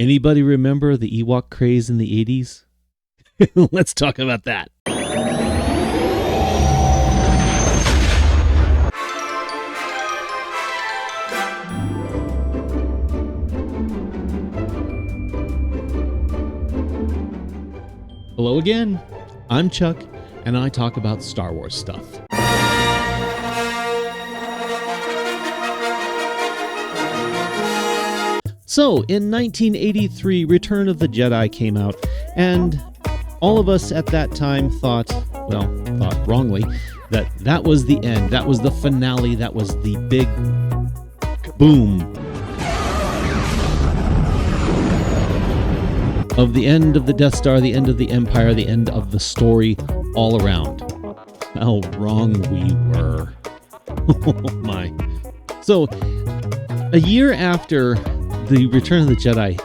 Anybody remember the Ewok craze in the 80s? Let's talk about that. Hello again. I'm Chuck, and I talk about Star Wars stuff. So, in 1983, Return of the Jedi came out, and all of us at that time thought wrongly, that was the end. That was the finale. That was the big boom of the end of the Death Star, the end of the Empire, the end of the story all around. How wrong we were. Oh my. So, a year after the Return of the Jedi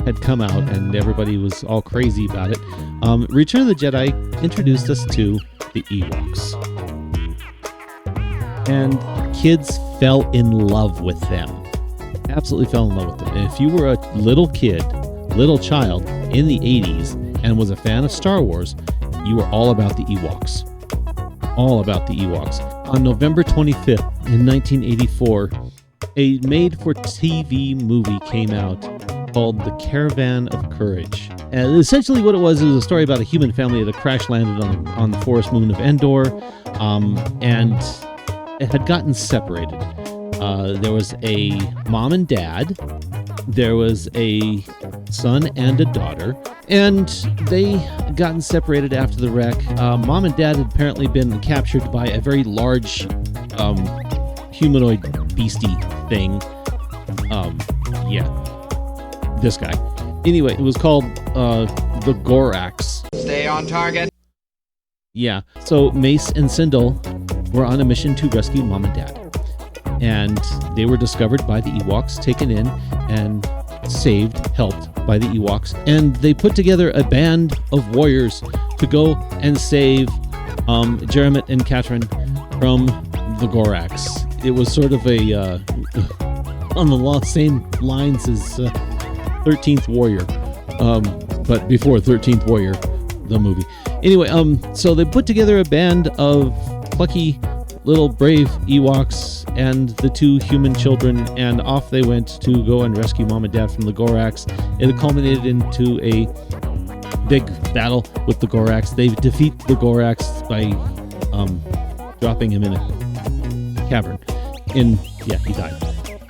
had come out and everybody was all crazy about it, Return of the Jedi introduced us to the Ewoks. And kids fell in love with them. Absolutely fell in love with them. And if you were a little child in the 80s and was a fan of Star Wars, you were all about the Ewoks. All about the Ewoks. On November 25th in 1984, a made-for-TV movie came out called The Caravan of Courage. And essentially what it was a story about a human family that crash landed on the forest moon of Endor, and it had gotten separated. There was a mom and dad, there was a son and a daughter, and they had gotten separated after the wreck. Mom and dad had apparently been captured by a very large humanoid beastie thing. This guy. Anyway, it was called the Gorax. Stay on target. Yeah, so Mace and Sindel were on a mission to rescue Mom and Dad. And they were discovered by the Ewoks, taken in, and helped by the Ewoks. And they put together a band of warriors to go and save Jeremit and Katrin from the Gorax. It was sort of a, on the same lines as 13th Warrior, but before 13th Warrior, the movie. Anyway, so they put together a band of plucky little brave Ewoks and the two human children, and off they went to go and rescue Mom and Dad from the Gorax. It culminated into a big battle with the Gorax. They defeat the Gorax by dropping him in a cavern. He died.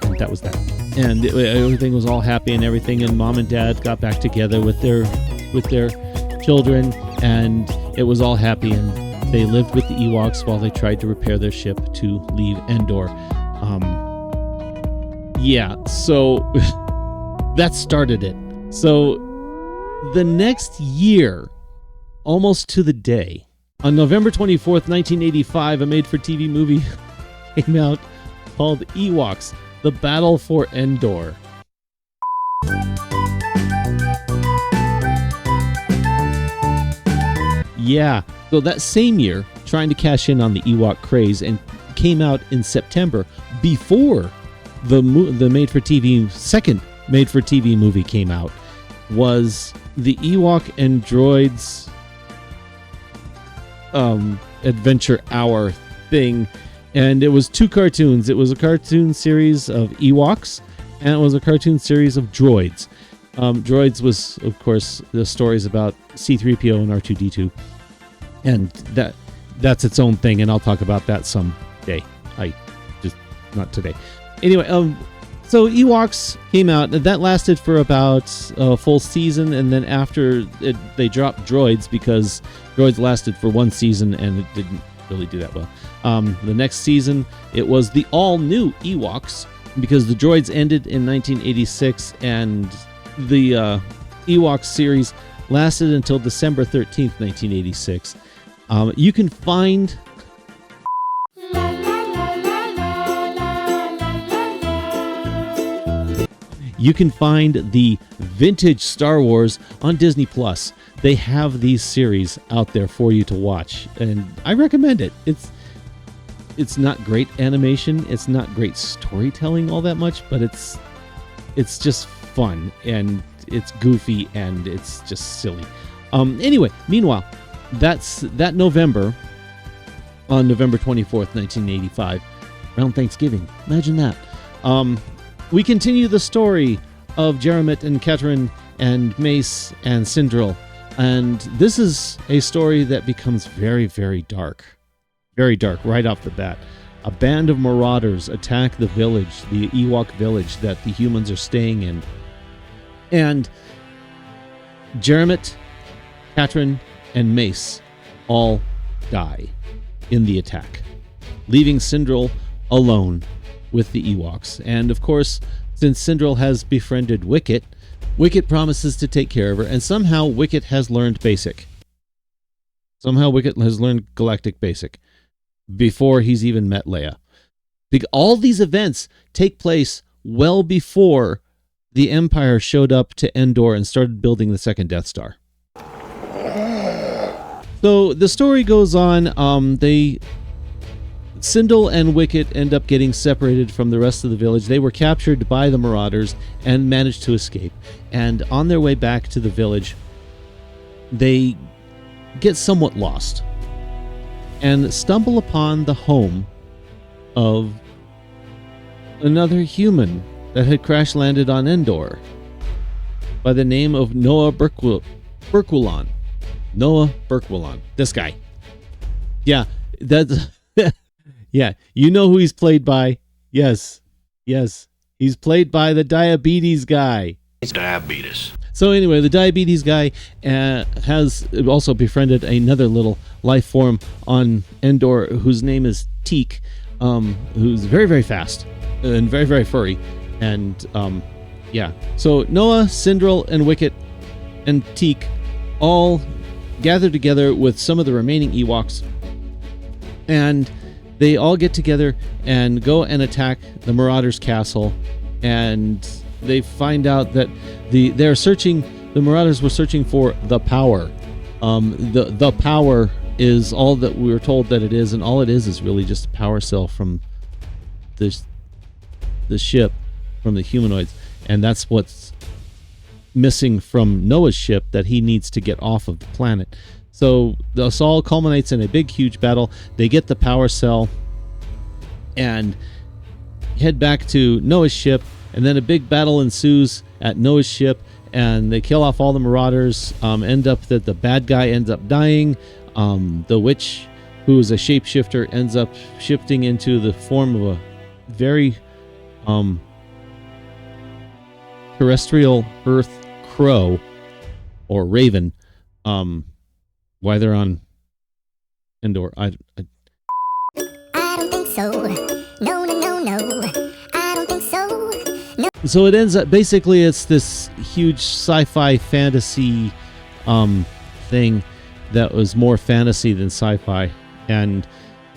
And that was that. And everything was all happy and everything, and Mom and Dad got back together with their children, and it was all happy, and they lived with the Ewoks while they tried to repair their ship to leave Endor. So that started it. So the next year, almost to the day, on November 24th, 1985, a made-for-TV movie came out called Ewoks: The Battle for Endor. Yeah, so that same year, trying to cash in on the Ewok craze, and came out in September before the second made-for-TV movie came out, was the Ewok and Droids Adventure Hour thing. And it was two cartoons. It was a cartoon series of Ewoks, and it was a cartoon series of droids. Droids was, of course, the stories about C-3PO and R2-D2. And that's its own thing, and I'll talk about that someday. Not today. Anyway, so Ewoks came out, and that lasted for about a full season, and then after they dropped droids because droids lasted for one season, and it didn't really do that well. The next season, it was the all-new Ewoks, because the droids ended in 1986, and the Ewoks series lasted until December 13th, 1986. You can find the vintage Star Wars on Disney Plus. They have these series out there for you to watch, and I recommend it. It's not great animation, it's not great storytelling all that much, but it's just fun, and it's goofy, and it's just silly. Anyway, meanwhile, that November, on November 24th, 1985, around Thanksgiving. Imagine that. We continue the story of Jeremit and Ketrin and Mace and Sindril. And this is a story that becomes very, very dark. Very dark right off the bat. A band of marauders attack the village, the Ewok village that the humans are staying in. And Jeremit, Ketrin, and Mace all die in the attack, leaving Sindril alone with the Ewoks. And of course, since Sindril has befriended Wicket, Wicket promises to take care of her, and somehow Wicket has learned Basic. Somehow Wicket has learned Galactic Basic before he's even met Leia. All these events take place well before the Empire showed up to Endor and started building the second Death Star. So the story goes on. Sindel and Wicket end up getting separated from the rest of the village. They were captured by the Marauders and managed to escape. And on their way back to the village, they get somewhat lost and stumble upon the home of another human that had crash landed on Endor by the name of Noah Berquilon. Noah Berquilon. This guy. Yeah, that's... Yeah, you know who he's played by. Yes. He's played by the diabetes guy. It's diabetes. So anyway, the diabetes guy has also befriended another little life form on Endor whose name is Teak, who's very, very fast and very, very furry. And yeah, so Noah, Sindril, and Wicket and Teak all gather together with some of the remaining Ewoks, and they all get together and go and attack the Marauders' castle, and they find out that the Marauders were searching for the power. The power is all that we were told that it is, and all it is really just a power cell from the ship, from the humanoids, and that's what's missing from Noah's ship that he needs to get off of the planet. So this all culminates in a big, huge battle. They get the power cell and head back to Noah's ship, and then a big battle ensues at Noah's ship, and they kill off all the Marauders. End up that the bad guy ends up dying. The witch, who is a shapeshifter, ends up shifting into the form of a very terrestrial Earth crow or raven. Why they're on Endor, I don't think so. No. I don't think so. No. So it ends up basically it's this huge sci-fi fantasy thing that was more fantasy than sci-fi, and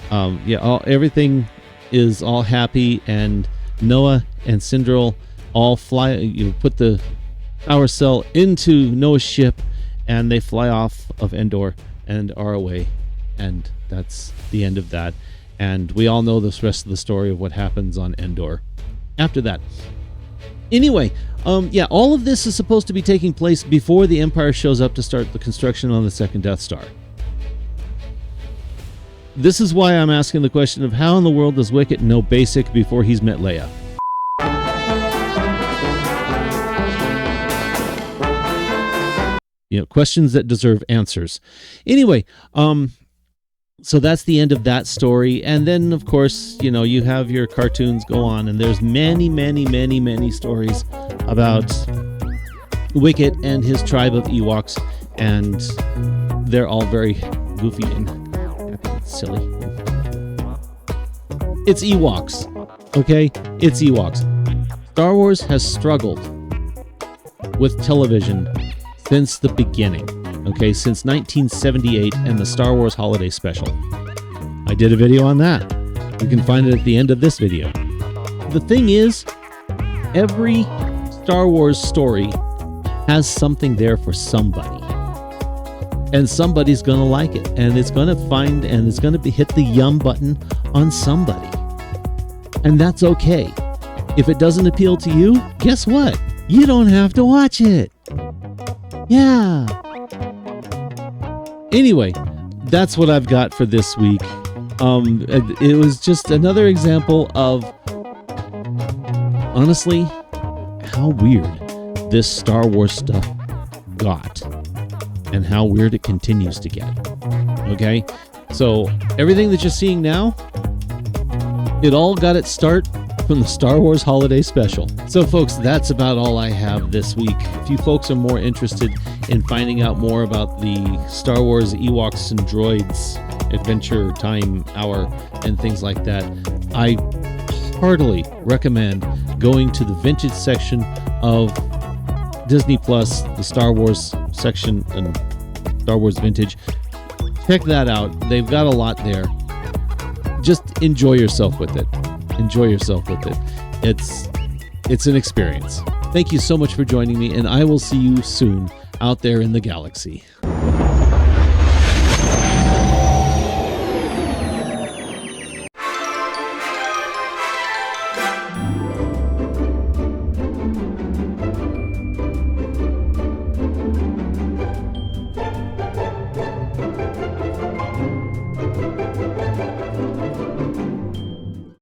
everything is all happy, and Noah and Sindril all fly. You put the power cell into Noah's ship, and they fly off of Endor and are away, and that's the end of that. And we all know this rest of the story of what happens on Endor after that. Anyway, all of this is supposed to be taking place before the Empire shows up to start the construction on the second Death Star. This is why I'm asking the question of how in the world does Wicket know Basic before he's met Leia? Questions that deserve answers. Anyway, so that's the end of that story. And then, of course, you have your cartoons go on, and there's many stories about Wicket and his tribe of Ewoks, and they're all very goofy and silly. It's Ewoks, okay? It's Ewoks. Star Wars has struggled with television since the beginning, okay, since 1978 and the Star Wars Holiday Special. I did a video on that. You can find it at the end of this video. The thing is, every Star Wars story has something there for somebody. And somebody's going to like it. And it's going to hit the yum button on somebody. And that's okay. If it doesn't appeal to you, guess what? you don't have to watch it. Yeah. Anyway, that's what I've got for this week. It was just another example of, honestly, how weird this Star Wars stuff got and how weird it continues to get. Okay? So everything that you're seeing now, it all got its start from the Star Wars Holiday Special. So folks, that's about all I have this week. If you folks are more interested in finding out more about the Star Wars Ewoks and Droids Adventure Time Hour and things like that, I heartily recommend going to the vintage section of Disney Plus, the Star Wars section and Star Wars Vintage. Check that out. They've got a lot there. Just enjoy yourself with it. Enjoy yourself with it. It's an experience. Thank you so much for joining me, and I will see you soon out there in the galaxy.